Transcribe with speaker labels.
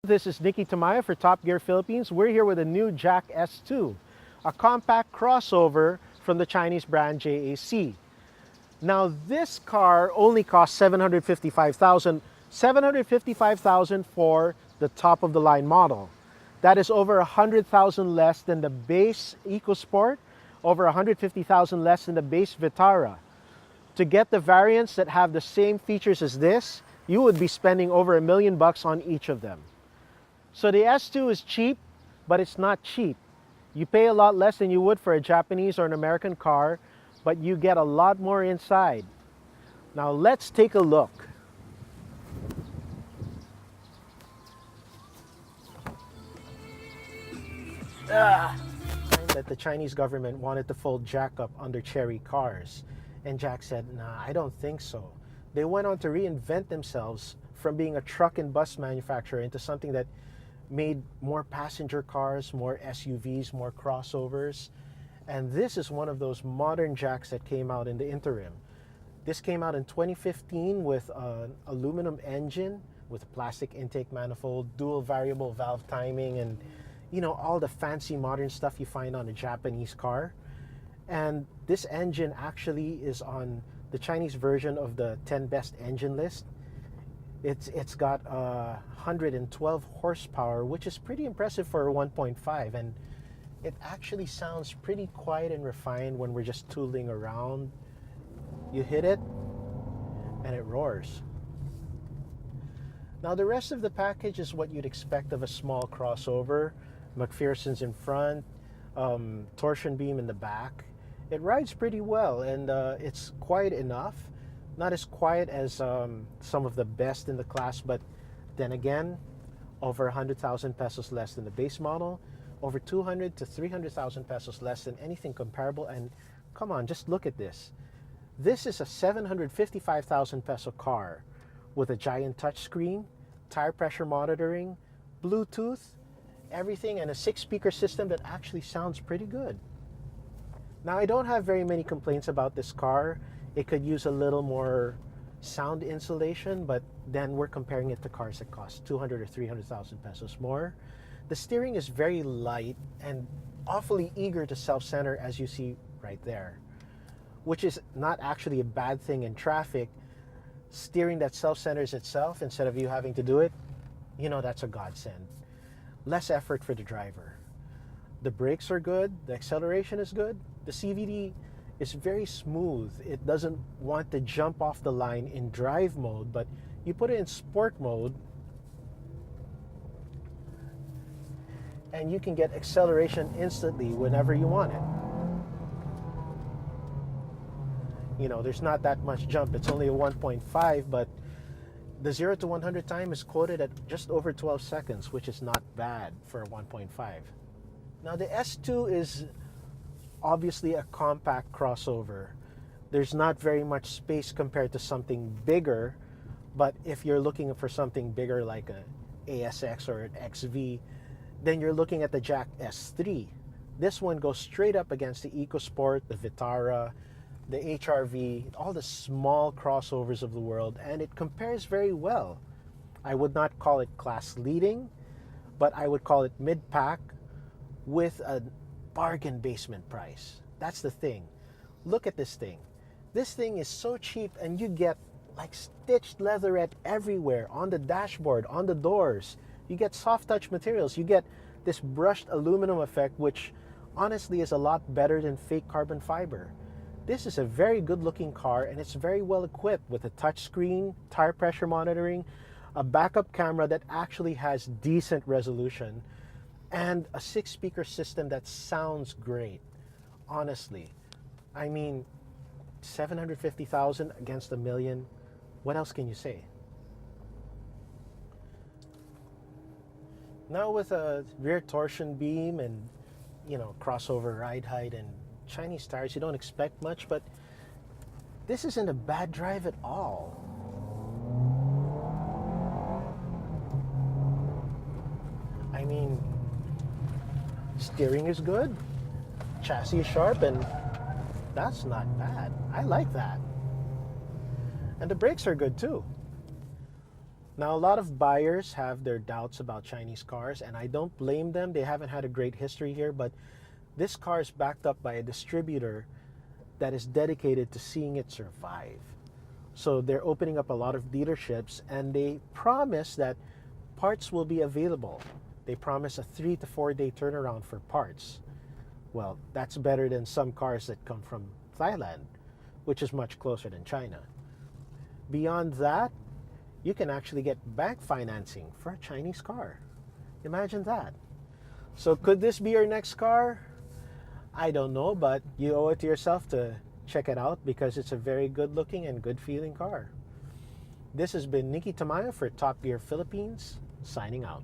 Speaker 1: This is Nicky Tamaya for Top Gear Philippines. We're here with a new Jack S2, a compact crossover from the Chinese brand JAC. Now this car only costs 755,000 for the top of the line model. That is over 100,000 less than the base EcoSport, over 150,000 less than the base Vitara. To get the variants that have the same features as this, you would be spending over $1 million on each of them. So the S2 is cheap, but it's not cheap. You pay a lot less than you would for a Japanese or an American car, but you get a lot more inside. Now let's take a look. That the Chinese government wanted to fold Jack up under Chery cars. And Jack said, nah, I don't think so. They went on to reinvent themselves from being a truck and bus manufacturer into something that made more passenger cars, more SUVs, more crossovers. And this is one of those modern Jacks that came out in the interim. This came out in 2015 with an aluminum engine with a plastic intake manifold, dual variable valve timing, and all the fancy modern stuff you find on a Japanese car. And this engine actually is on the Chinese version of the 10 best engine list. It's got 112 horsepower, which is pretty impressive for a 1.5, and it actually sounds pretty quiet and refined when we're just tooling around. You hit it and it roars. Now the rest of the package is what you'd expect of a small crossover. McPherson's in front, torsion beam in the back. It rides pretty well, and it's quiet enough. Not as quiet as some of the best in the class, but then again, over 100,000 pesos less than the base model, over 200 to 300,000 pesos less than anything comparable. And come on, just look at this. This is a 755,000 peso car with a giant touchscreen, tire pressure monitoring, Bluetooth, everything, and a 6-speaker system that actually sounds pretty good. Now, I don't have very many complaints about this car. It could use a little more sound insulation, but then we're comparing it to cars that cost 200 or 300,000 pesos more. The steering is very light and awfully eager to self-center, as you see right there, which is not actually a bad thing in traffic. Steering that self-centers itself instead of you having to do it, that's a godsend. Less effort for the driver. The brakes are good, the acceleration is good, the CVT is very smooth. It doesn't want to jump off the line in drive mode, but you put it in sport mode and you can get acceleration instantly whenever you want it. There's not that much jump. It's only a 1.5, but the 0 to 100 time is quoted at just over 12 seconds, which is not bad for a 1.5. Now the S2 is obviously a compact crossover. There's not very much space compared to something bigger, but if you're looking for something bigger like an ASX or an XV, then you're looking at the Jack S3. This one goes straight up against the EcoSport, the Vitara, the HRV, all the small crossovers of the world, and it compares very well. I would not call it class leading, but I would call it mid-pack with a bargain basement price. That's the thing. Look at this thing. This thing is so cheap, and you get like stitched leatherette everywhere, on the dashboard, on the doors. You get soft touch materials. You get this brushed aluminum effect, which honestly is a lot better than fake carbon fiber. This is a very good looking car, and it's very well equipped with a touchscreen, tire pressure monitoring, a backup camera that actually has decent resolution, and a 6-speaker system that sounds great. Honestly, I mean, 750,000 against $1 million. What else can you say? Now with a rear torsion beam and crossover ride height and Chinese tires, you don't expect much, but this isn't a bad drive at all. I mean, steering is good, chassis is sharp, and that's not bad. I like that. And the brakes are good too. Now, a lot of buyers have their doubts about Chinese cars, and I don't blame them. They haven't had a great history here, but this car is backed up by a distributor that is dedicated to seeing it survive. So they're opening up a lot of dealerships, and they promise that parts will be available. They promise a 3 to 4 day turnaround for parts. Well, that's better than some cars that come from Thailand, which is much closer than China. Beyond that, you can actually get bank financing for a Chinese car. Imagine that. So could this be your next car? I don't know, but you owe it to yourself to check it out because it's a very good looking and good feeling car. This has been Nicky Tamayo for Top Gear Philippines, signing out.